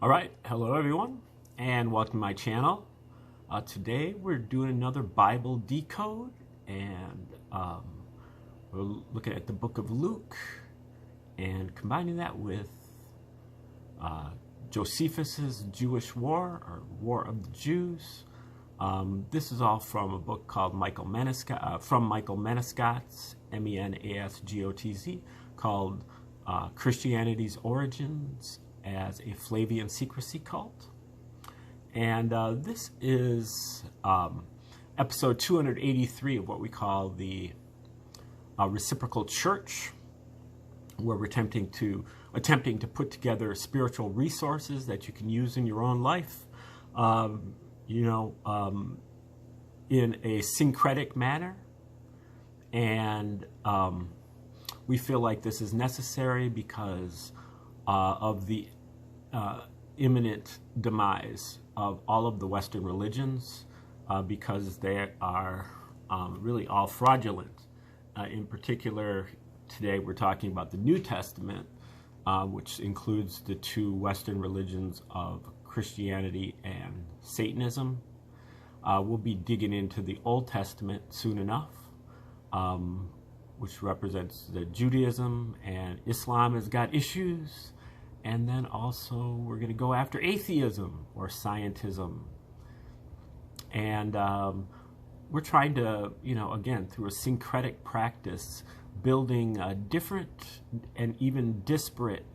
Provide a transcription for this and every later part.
All right, hello everyone, and welcome to my channel. Today we're doing another Bible decode, and we're looking at the book of Luke and combining that with Josephus's Jewish War, or War of the Jews. This is all from a book called Michael Menescot's, M-E-N-A-S-G-O-T-Z, called Christianity's Origins as a Flavian Secrecy Cult. And this is episode 283 of what we call the Reciprocal Church, where we're attempting to put together spiritual resources that you can use in your own life, in a syncretic manner. And we feel like this is necessary because of the imminent demise of all of the Western religions, because they are really all fraudulent. In particular, today we're talking about the New Testament, which includes the two Western religions of Christianity and Satanism. We'll be digging into the Old Testament soon enough, which represents the Judaism, and Islam has got issues. And then also we're going to go after atheism or scientism. And we're trying to, again, through a syncretic practice, building different and even disparate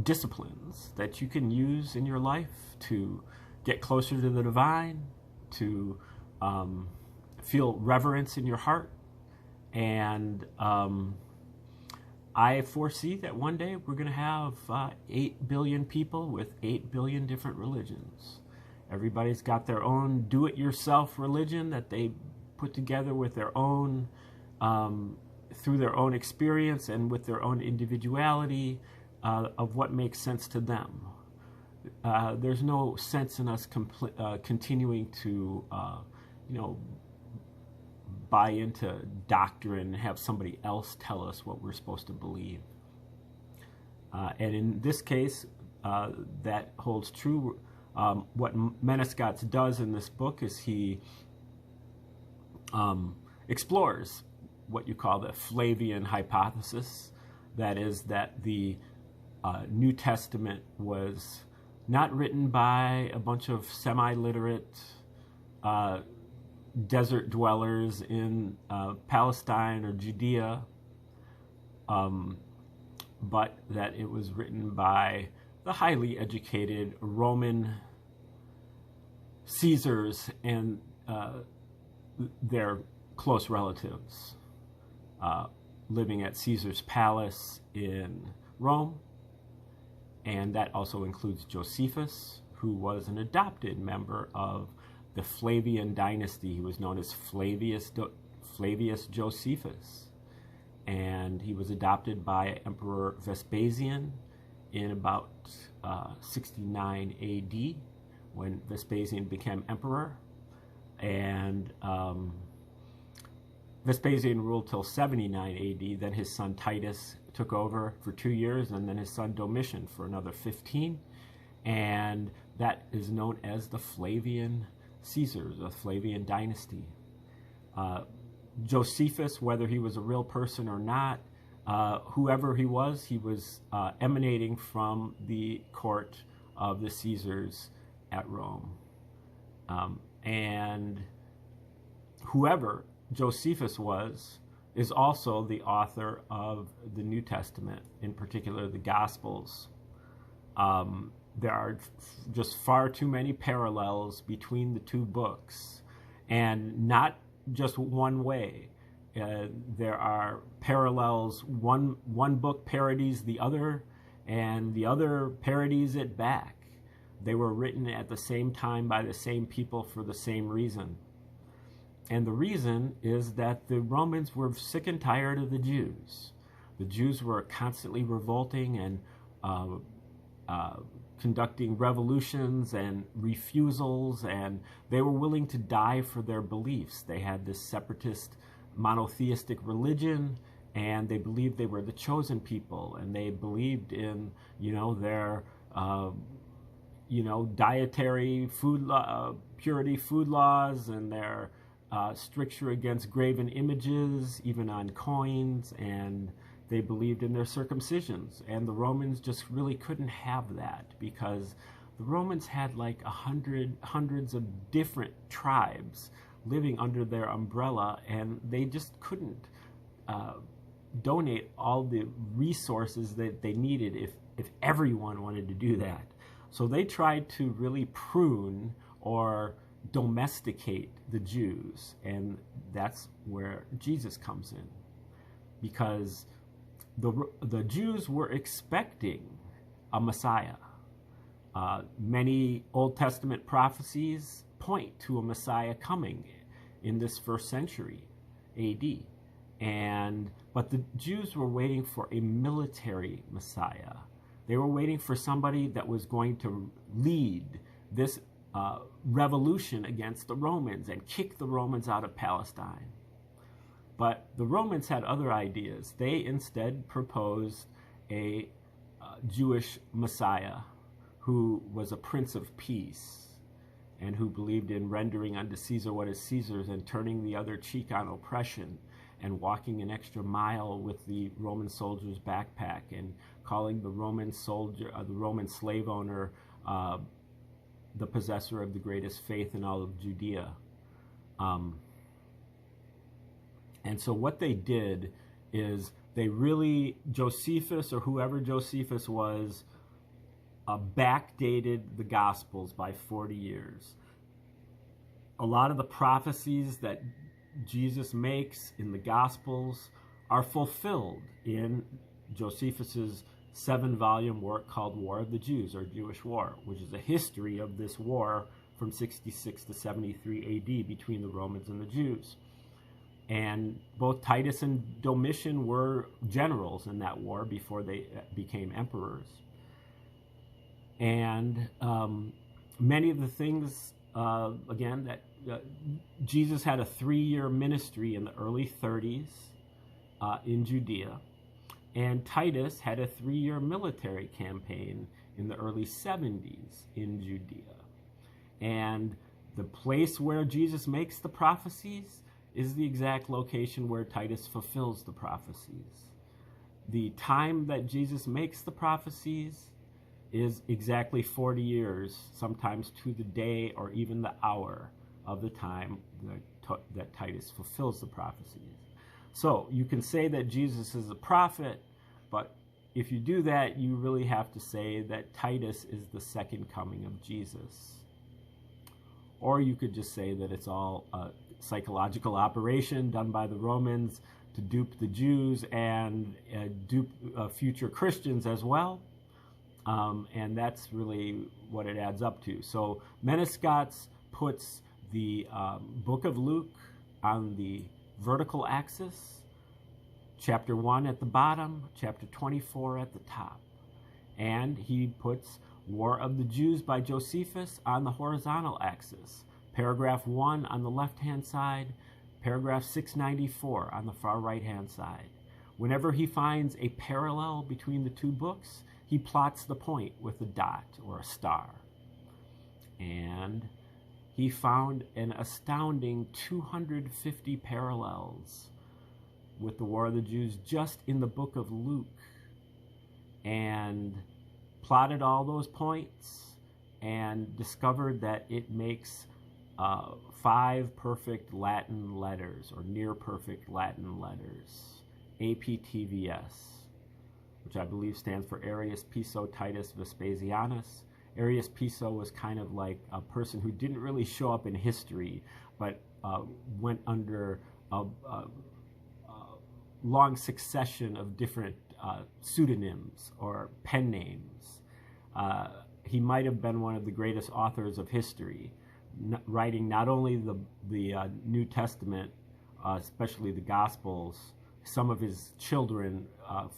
disciplines that you can use in your life to get closer to the divine, to feel reverence in your heart. And I foresee that one day we're going to have 8 billion people with 8 billion different religions. Everybody's got their own do-it-yourself religion that they put together with their own, through their own experience and with their own individuality of what makes sense to them. There's no sense in us continuing to, buy into doctrine and have somebody else tell us what we're supposed to believe. And in this case, that holds true. What Menescot does in this book is he explores what you call the Flavian hypothesis. That is, that the New Testament was not written by a bunch of semi-literate desert dwellers in Palestine or Judea, but that it was written by the highly educated Roman Caesars and their close relatives living at Caesar's palace in Rome. And that also includes Josephus, who was an adopted member of the Flavian dynasty. He was known as Flavius Josephus, and he was adopted by Emperor Vespasian in about 69 AD, when Vespasian became emperor. And Vespasian ruled till 79 AD. Then his son Titus took over for 2 years, and then his son Domitian for another 15. And that is known as the Flavian Caesars, the Flavian dynasty. Josephus, whether he was a real person or not, whoever he was emanating from the court of the Caesars at Rome. And whoever Josephus was is also the author of the New Testament, in particular the Gospels. There are just far too many parallels between the two books, and not just one way. There are parallels. One book parodies the other, and the other parodies it back. They were written at the same time by the same people for the same reason. And the reason is that the Romans were sick and tired of the Jews. The Jews were constantly revolting and conducting revolutions and refusals, and they were willing to die for their beliefs. They had this separatist monotheistic religion, and they believed they were the chosen people, and they believed in, their dietary purity food laws, and their stricture against graven images, even on coins, and they believed in their circumcisions. And the Romans just really couldn't have that, because the Romans had like hundreds of different tribes living under their umbrella, and they just couldn't donate all the resources that they needed if everyone wanted to do that. So they tried to really prune or domesticate the Jews, and that's where Jesus comes in, because the Jews were expecting a Messiah. Many Old Testament prophecies point to a Messiah coming in this first century AD, but the Jews were waiting for a military Messiah. They were waiting for somebody that was going to lead this revolution against the Romans and kick the Romans out of Palestine. But the Romans had other ideas. They instead proposed a Jewish Messiah who was a Prince of Peace, and who believed in rendering unto Caesar what is Caesar's, and turning the other cheek on oppression, and walking an extra mile with the Roman soldier's backpack, and calling the Roman soldier, the Roman slave owner, the possessor of the greatest faith in all of Judea. And so what they did is Josephus, or whoever Josephus was, backdated the Gospels by 40 years. A lot of the prophecies that Jesus makes in the Gospels are fulfilled in Josephus's 7-volume work called War of the Jews, or Jewish War, which is a history of this war from 66 to 73 AD between the Romans and the Jews. And both Titus and Domitian were generals in that war before they became emperors. And many of the things, again, that Jesus had a 3-year ministry in the early 30s in Judea, and Titus had a 3-year military campaign in the early 70s in Judea. And the place where Jesus makes the prophecies is the exact location where Titus fulfills the prophecies. The time that Jesus makes the prophecies is exactly 40 years, sometimes to the day or even the hour of the time that Titus fulfills the prophecies. So you can say that Jesus is a prophet, but if you do that, you really have to say that Titus is the second coming of Jesus. Or you could just say that it's all a psychological operation done by the Romans to dupe the Jews and dupe future Christians as well. And that's really what it adds up to. So Menescotts puts the book of Luke on the vertical axis, chapter 1 at the bottom, chapter 24 at the top. And he puts War of the Jews by Josephus on the horizontal axis, paragraph 1 on the left-hand side, paragraph 694 on the far right-hand side. Whenever he finds a parallel between the two books, he plots the point with a dot or a star. And he found an astounding 250 parallels with the War of the Jews just in the book of Luke, and plotted all those points and discovered that it makes 5 perfect Latin letters, or near perfect Latin letters, APTVS, which I believe stands for Arius Piso Titus Vespasianus. Arius Piso was kind of like a person who didn't really show up in history, but went under a long succession of different pseudonyms or pen names. He might have been one of the greatest authors of history, writing not only the New Testament, especially the Gospels. Some of his children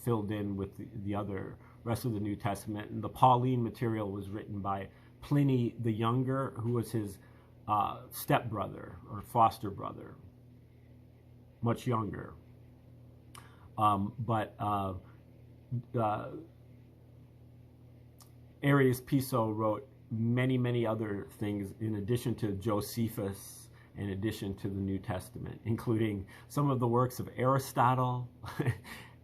filled in with the other rest of the New Testament. And the Pauline material was written by Pliny the Younger, who was his stepbrother or foster brother, much younger. Arius Piso wrote many, many other things in addition to Josephus, in addition to the New Testament, including some of the works of Aristotle,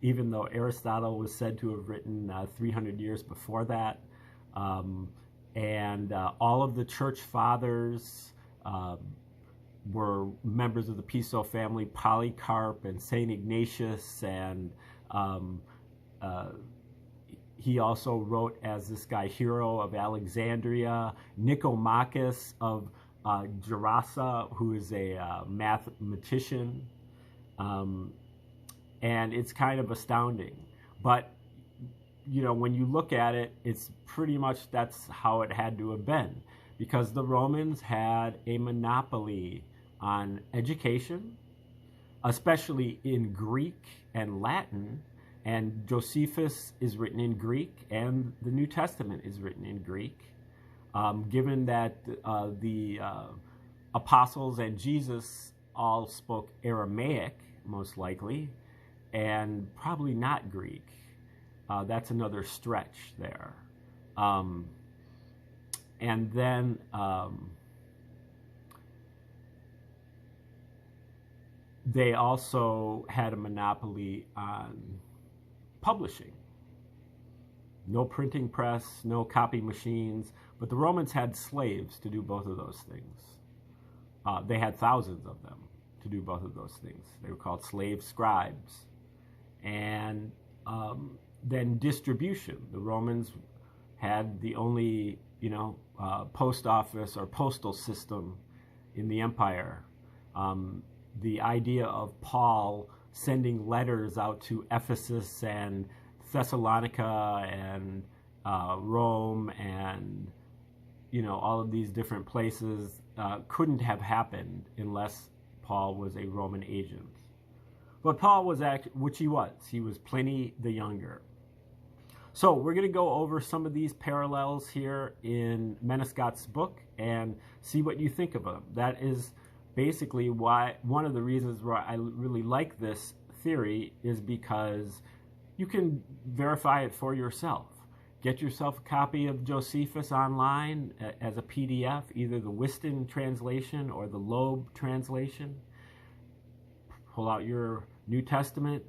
even though Aristotle was said to have written 300 years before that. And all of the church fathers were members of the Piso family, Polycarp and St. Ignatius, and he also wrote as this guy Hero of Alexandria, Nicomachus of Gerasa, who is a mathematician, and it's kind of astounding. But you know, when you look at it, it's pretty much that's how it had to have been, because the Romans had a monopoly on education, especially in Greek and Latin, and Josephus is written in Greek, and the New Testament is written in Greek. Given that the apostles and Jesus all spoke Aramaic, most likely, and probably not Greek. That's another stretch there. And then they also had a monopoly on publishing. No printing press, no copy machines, but the Romans had slaves to do both of those things. They had thousands of them to do both of those things. They were called slave scribes. And then distribution. The Romans had the only, post office or postal system in the empire. The idea of Paul sending letters out to Ephesus and Thessalonica and Rome and all of these different places couldn't have happened unless Paul was a Roman agent. But Paul was which he was Pliny the Younger. So we're going to go over some of these parallels here in Menescot's book and see what you think of them. That is basically why one of the reasons why I really like this theory is because you can verify it for yourself. Get yourself a copy of Josephus online as a PDF, either the Whiston translation or the Loeb translation. Pull out your New Testament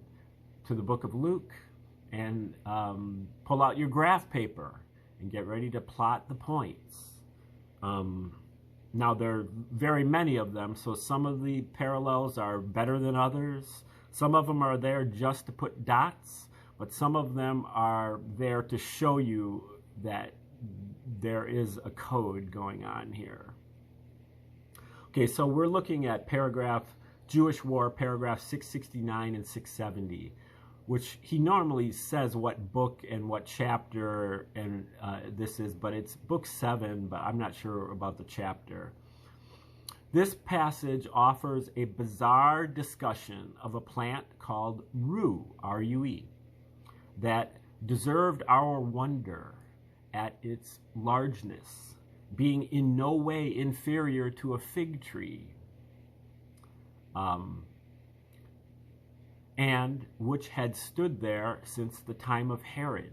to the book of Luke and pull out your graph paper and get ready to plot the points. Now, there are very many of them, so some of the parallels are better than others. Some of them are there just to put dots, but some of them are there to show you that there is a code going on here. Okay, so we're looking at Jewish War, paragraph 669 and 670, which he normally says what book and what chapter and this is, but it's book 7, but I'm not sure about the chapter. This passage offers a bizarre discussion of a plant called rue, R-U-E, that deserved our wonder at its largeness, being in no way inferior to a fig tree, and which had stood there since the time of Herod,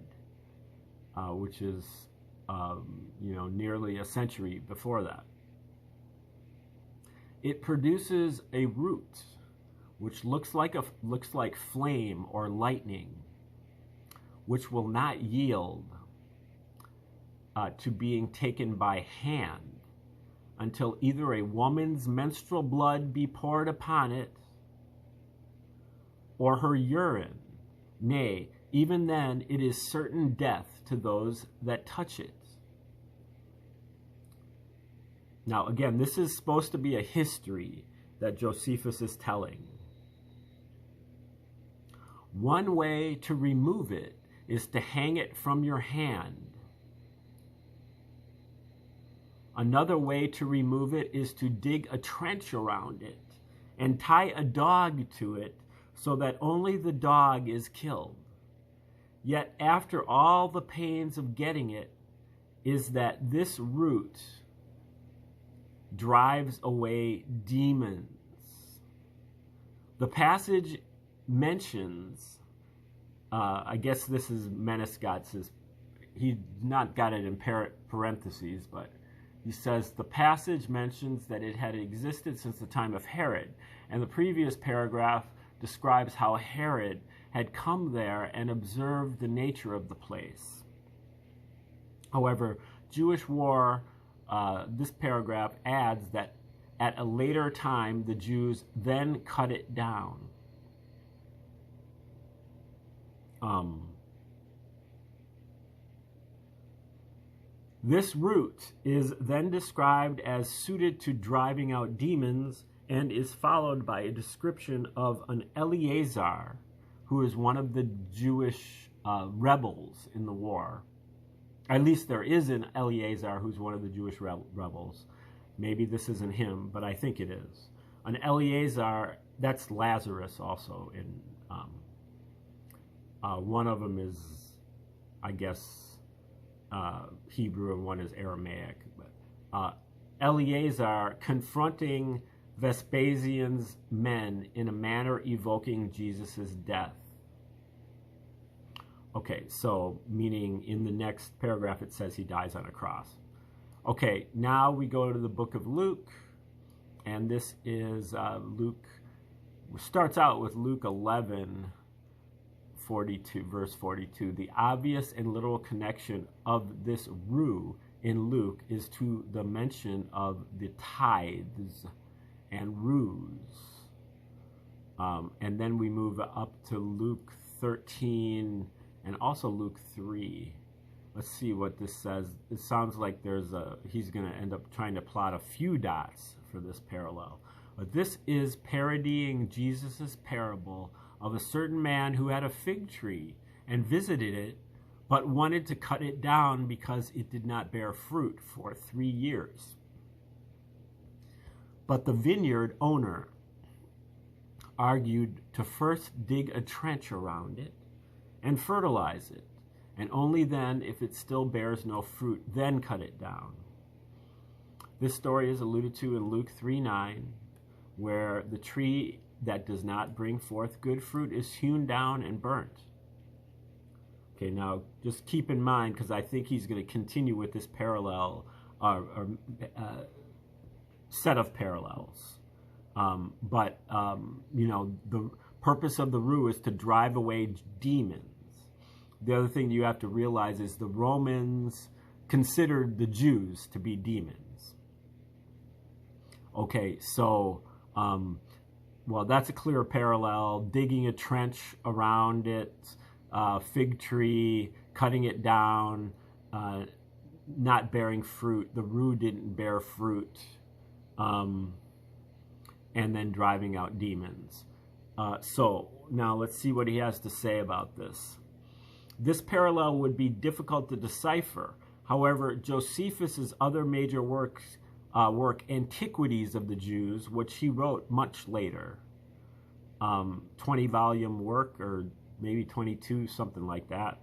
which is nearly a century before that. It produces a root which looks like flame or lightning, which will not yield to being taken by hand until either a woman's menstrual blood be poured upon it or her urine. Nay, even then it is certain death to those that touch it. Now, again, this is supposed to be a history that Josephus is telling. One way to remove it is to hang it from your hand. Another way to remove it is to dig a trench around it and tie a dog to it so that only the dog is killed. Yet after all the pains of getting it is that this root drives away demons. The passage mentions, I guess this is Menescot's he not got it in parentheses, but he says the passage mentions that it had existed since the time of Herod, and the previous paragraph describes how Herod had come there and observed the nature of the place. However, Jewish war, this paragraph adds that at a later time the Jews then cut it down. This route is then described as suited to driving out demons and is followed by a description of an Eleazar, who is one of the Jewish rebels in the war. At least there is an Eleazar who's one of the Jewish rebels. Maybe this isn't him, but I think it is. An Eleazar, that's Lazarus also. One of them is, I guess, Hebrew and one is Aramaic. But Eleazar confronting Vespasian's men in a manner evoking Jesus' death. Okay, so meaning in the next paragraph it says he dies on a cross. Okay, now we go to the book of Luke, and this is Luke, starts out with Luke 11, 42, verse 42. The obvious and literal connection of this rue in Luke is to the mention of the tithes and rues. And then we move up to Luke 13 and also Luke 3. Let's see what this says. It sounds like he's going to end up trying to plot a few dots for this parallel. But this is parodying Jesus' parable of a certain man who had a fig tree and visited it, but wanted to cut it down because it did not bear fruit for 3 years. But the vineyard owner argued to first dig a trench around it and fertilize it, and only then, if it still bears no fruit, then cut it down. This story is alluded to in Luke 3:9, where the tree that does not bring forth good fruit is hewn down and burnt. Okay, now just keep in mind, because I think he's going to continue with this parallel, set of parallels. You know, the purpose of the rue is to drive away demons. The other thing you have to realize is the Romans considered the Jews to be demons. Okay, so, well, that's a clear parallel. Digging a trench around it, fig tree, cutting it down, not bearing fruit. The rue didn't bear fruit. And then driving out demons. So now let's see what he has to say about this. This parallel would be difficult to decipher. However, Josephus's other major work, Antiquities of the Jews, which he wrote much later, 20-volume work, or maybe 22, something like that.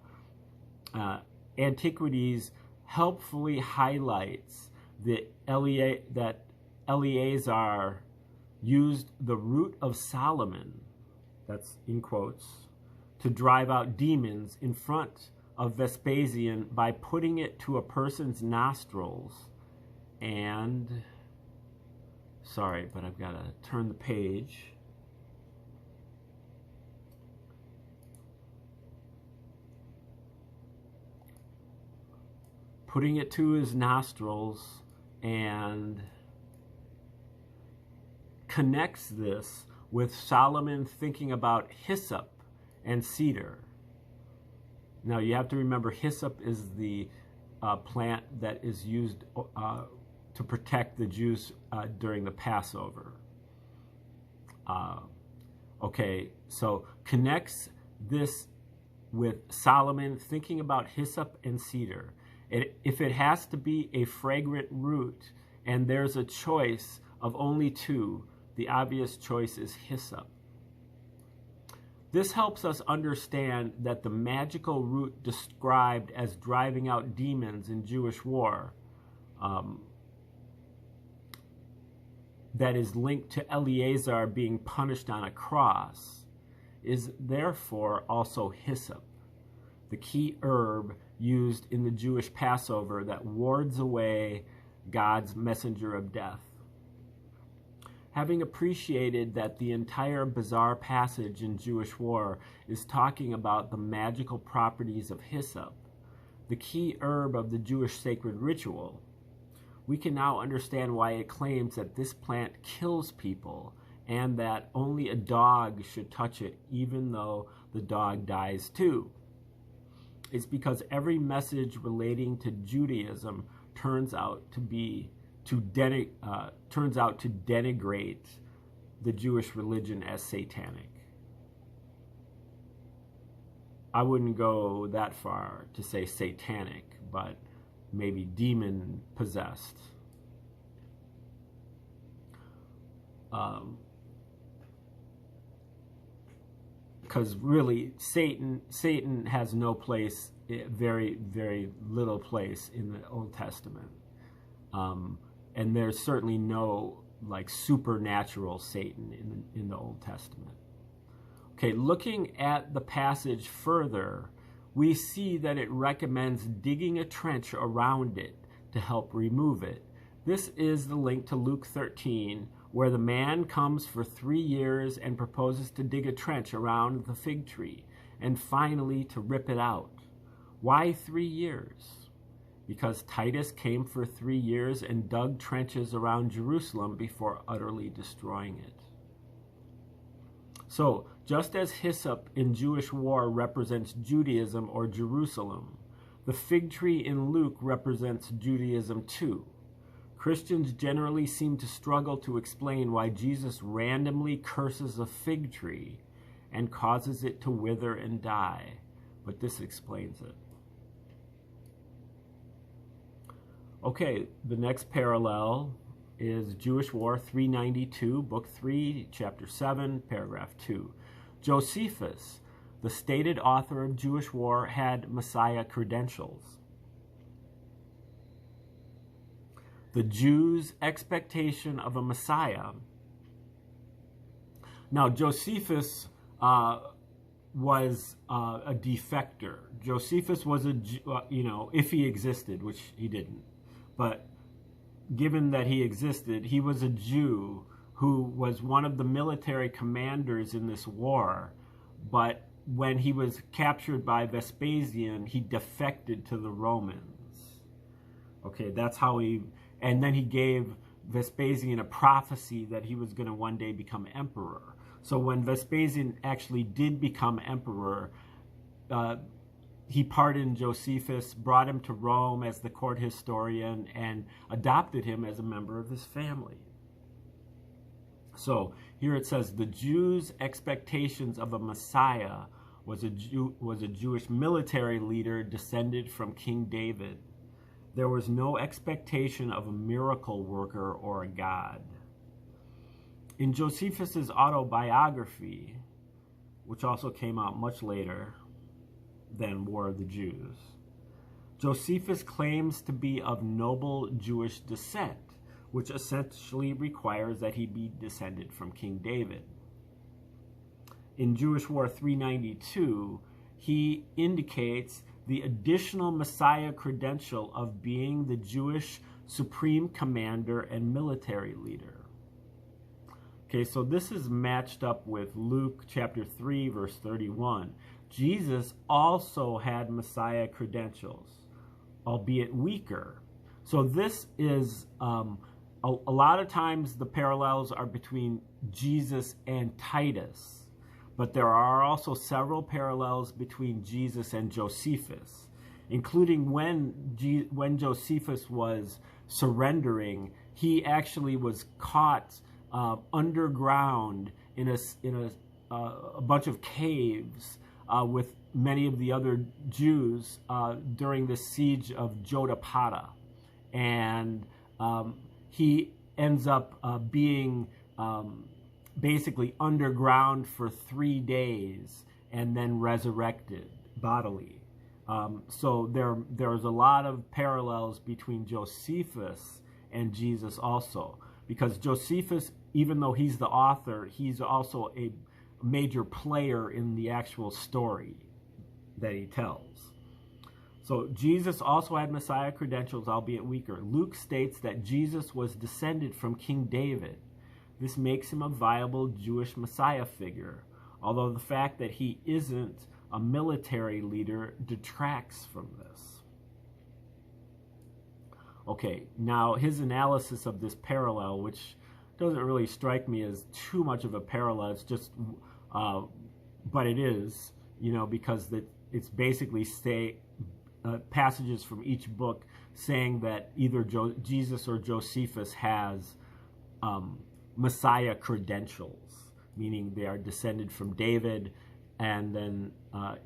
Antiquities helpfully highlights that Eleazar used the root of Solomon, that's in quotes, to drive out demons in front of Vespasian by putting it to a person's nostrils and, sorry, but I've got to turn the page. Putting it to his nostrils and connects this with Solomon thinking about hyssop and cedar. Now you have to remember, hyssop is the plant that is used to protect the Jews during the Passover. Okay, so connects this with Solomon thinking about hyssop and cedar. If it has to be a fragrant root and there's a choice of only two, the obvious choice is hyssop. This helps us understand that the magical root described as driving out demons in Jewish war, that is linked to Eleazar being punished on a cross, is therefore also hyssop. the key herb used in the Jewish Passover that wards away God's messenger of death. Having appreciated that the entire bizarre passage in Jewish War is talking about the magical properties of hyssop, the key herb of the Jewish sacred ritual, we can now understand why it claims that this plant kills people and that only a dog should touch it even though the dog dies too. It's because every message relating to Judaism turns out to denigrate the Jewish religion as satanic. I wouldn't go that far to say satanic, but maybe demon possessed. Because really, Satan has no place, very, very little place in the Old Testament. And there's certainly no like supernatural Satan in the Old Testament. Okay, looking at the passage further, we see that it recommends digging a trench around it to help remove it. This is the link to Luke 13, where the man comes for 3 years and proposes to dig a trench around the fig tree, and finally to rip it out. Why 3 years? Because Titus came for 3 years and dug trenches around Jerusalem before utterly destroying it. So, just as hyssop in Jewish war represents Judaism or Jerusalem, the fig tree in Luke represents Judaism too. Christians generally seem to struggle to explain why Jesus randomly curses a fig tree and causes it to wither and die, but this explains it. Okay, the next parallel is Jewish War 392, Book 3, Chapter 7, Paragraph 2. Josephus, the stated author of Jewish War, had Messiah credentials. The Jews' expectation of a Messiah. Now, Josephus was a defector. Josephus was a, if he existed, which he didn't. But given that he existed, he was a Jew who was one of the military commanders in this war. But when he was captured by Vespasian, he defected to the Romans. Okay, that's how he... And then he gave Vespasian a prophecy that he was going to one day become emperor. So when Vespasian actually did become emperor, he pardoned Josephus, brought him to Rome as the court historian, and adopted him as a member of his family. So here it says, the Jews' expectations of a Messiah was a Jewish military leader descended from King David. There was no expectation of a miracle worker or a god. In Josephus's autobiography, which also came out much later than War of the Jews, Josephus claims to be of noble Jewish descent, which essentially requires that he be descended from King David. In Jewish War 392, he indicates the additional Messiah credential of being the Jewish supreme commander and military leader. Okay, so this is matched up with Luke chapter 3, verse 31. Jesus also had Messiah credentials, albeit weaker. So this is, a lot of times the parallels are between Jesus and Titus. But there are also several parallels between Jesus and Josephus, including when Josephus was surrendering, he actually was caught underground in a bunch of caves with many of the other Jews during the siege of Jotapata. And he ends up being basically underground for 3 days and then resurrected bodily. So there's a lot of parallels between Josephus and Jesus also, because Josephus, even though he's the author, he's also a major player in the actual story that he tells. So Jesus also had Messiah credentials, albeit weaker. Luke states that Jesus was descended from King David. This makes him a viable Jewish Messiah figure, although the fact that he isn't a military leader detracts from this. Okay, now his analysis of this parallel, which doesn't really strike me as too much of a parallel, it's just, but it is, because it's basically passages from each book saying that either Jesus or Josephus has Messiah credentials, meaning they are descended from David, and then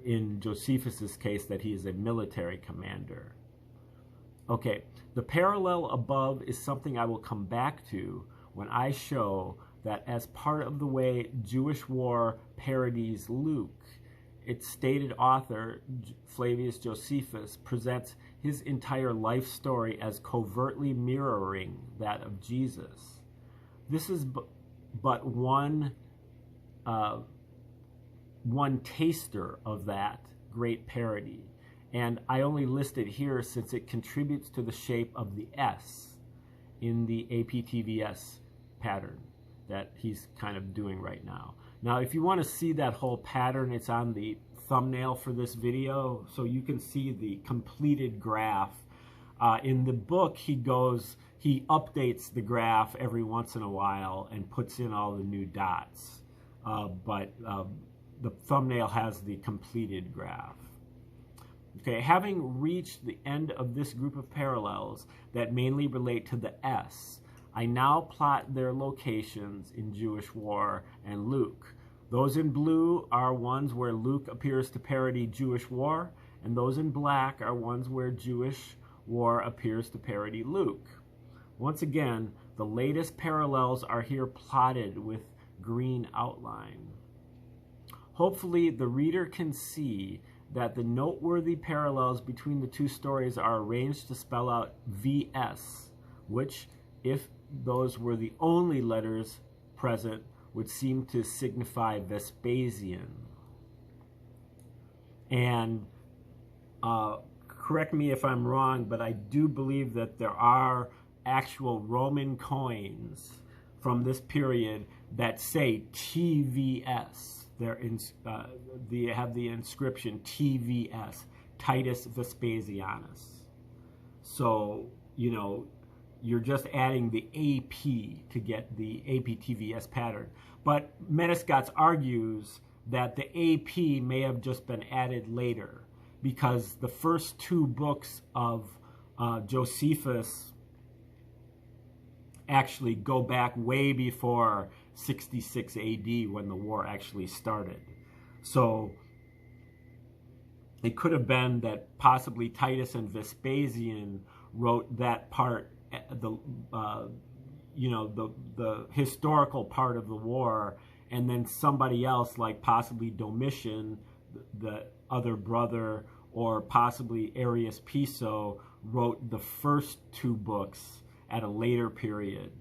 in Josephus's case that he is a military commander. Okay, the parallel above is something I will come back to when I show that as part of the way Jewish War parodies Luke, its stated author, Flavius Josephus, presents his entire life story as covertly mirroring that of Jesus. This is but one taster of that great parody, and I only list it here since it contributes to the shape of the S in the APTVS pattern that he's kind of doing right now. Now, if you want to see that whole pattern, it's on the thumbnail for this video, so you can see the completed graph. In the book, he updates the graph every once in a while and puts in all the new dots. But the thumbnail has the completed graph. Okay, having reached the end of this group of parallels that mainly relate to the S, I now plot their locations in Jewish War and Luke. Those in blue are ones where Luke appears to parody Jewish War, and those in black are ones where Jewish War appears to parody Luke. Once again, the latest parallels are here plotted with green outline. Hopefully, the reader can see that the noteworthy parallels between the two stories are arranged to spell out VS, which, if those were the only letters present, would seem to signify Vespasian. And correct me if I'm wrong, but I do believe that there are actual Roman coins from this period that say TVS. They have the inscription TVS, Titus Vespasianus. So, you're just adding the AP to get the APTVS pattern. But Metascotts argues that the AP may have just been added later because the first two books of Josephus actually go back way before 66 AD when the war actually started. So it could have been that possibly Titus and Vespasian wrote that part, the historical part of the war, and then somebody else, like possibly Domitian, the other brother, or possibly Arius Piso, wrote the first two books at a later period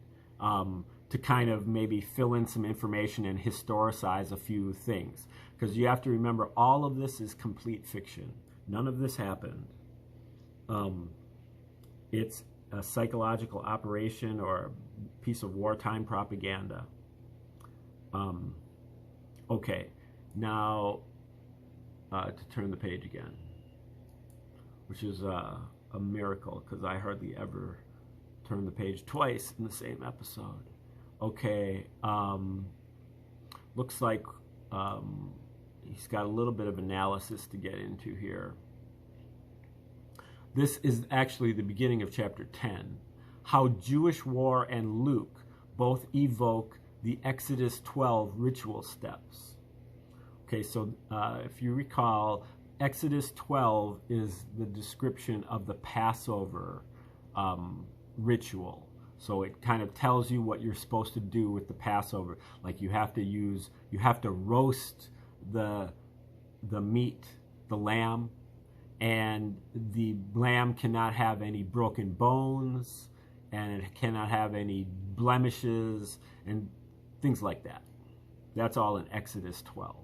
to kind of maybe fill in some information and historicize a few things. Because you have to remember, all of this is complete fiction. None of this happened. It's a psychological operation or a piece of wartime propaganda. Okay, now to turn the page again, which is a miracle because I hardly ever turn the page twice in the same episode. Okay, looks like he's got a little bit of analysis to get into here. This is actually the beginning of chapter 10, how Jewish War and Luke both evoke the Exodus 12 ritual steps. Okay, so if you recall, Exodus 12 is the description of the Passover ritual. So it kind of tells you what you're supposed to do with the Passover. Like you have to roast the meat, the lamb, and the lamb cannot have any broken bones, and it cannot have any blemishes, and things like that. That's all in Exodus 12.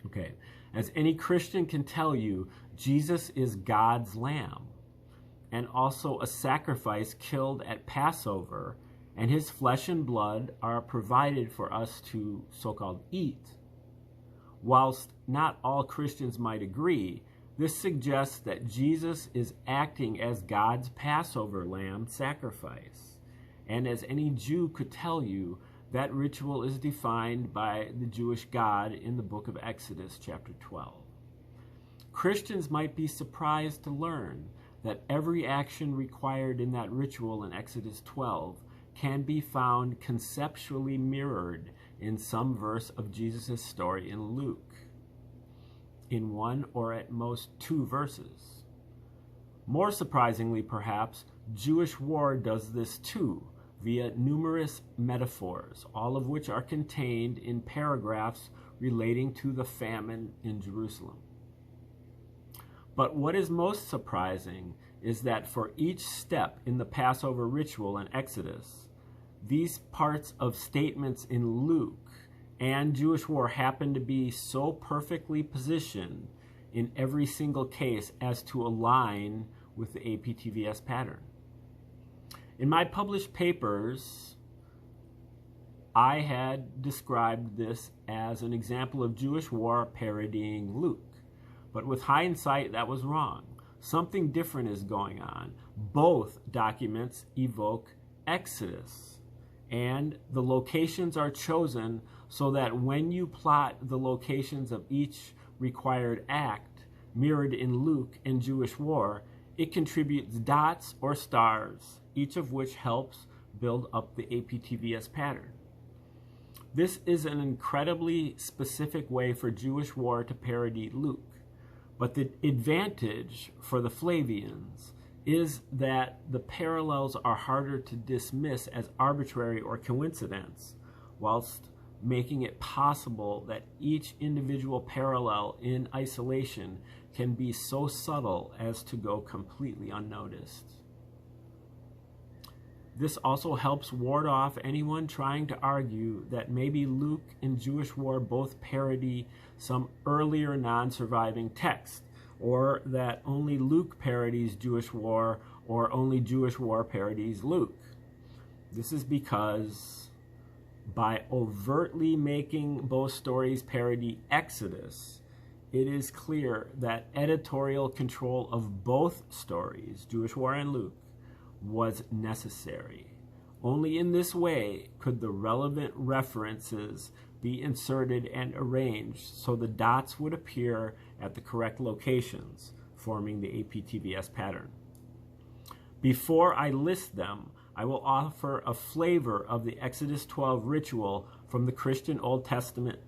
Okay, As any Christian can tell you, Jesus is God's lamb, and also a sacrifice killed at Passover, and his flesh and blood are provided for us to so-called eat. Whilst not all Christians might agree, this suggests that Jesus is acting as God's Passover lamb sacrifice. And as any Jew could tell you, that ritual is defined by the Jewish God in the book of Exodus, chapter 12. Christians might be surprised to learn that every action required in that ritual in Exodus 12 can be found conceptually mirrored in some verse of Jesus' story in Luke, in one or at most two verses. More surprisingly, perhaps, Jewish war does this too, via numerous metaphors, all of which are contained in paragraphs relating to the famine in Jerusalem. But what is most surprising is that for each step in the Passover ritual in Exodus, these parts of statements in Luke and Jewish war happen to be so perfectly positioned in every single case as to align with the APTVS pattern. In my published papers, I had described this as an example of Jewish war parodying Luke. But with hindsight, that was wrong. Something different is going on. Both documents evoke Exodus, and the locations are chosen so that when you plot the locations of each required act mirrored in Luke and Jewish war, it contributes dots or stars, each of which helps build up the APTVS pattern. This is an incredibly specific way for Jewish war to parody Luke. But the advantage for the Flavians is that the parallels are harder to dismiss as arbitrary or coincidence, whilst making it possible that each individual parallel in isolation can be so subtle as to go completely unnoticed. This also helps ward off anyone trying to argue that maybe Luke and Jewish war both parody some earlier non-surviving text, or that only Luke parodies Jewish war, or only Jewish war parodies Luke. This is because by overtly making both stories parody Exodus, it is clear that editorial control of both stories, Jewish war and Luke, was necessary. Only in this way could the relevant references be inserted and arranged so the dots would appear at the correct locations, forming the APTVS pattern. Before I list them, I will offer a flavor of the Exodus 12 ritual from the Christian Old Testament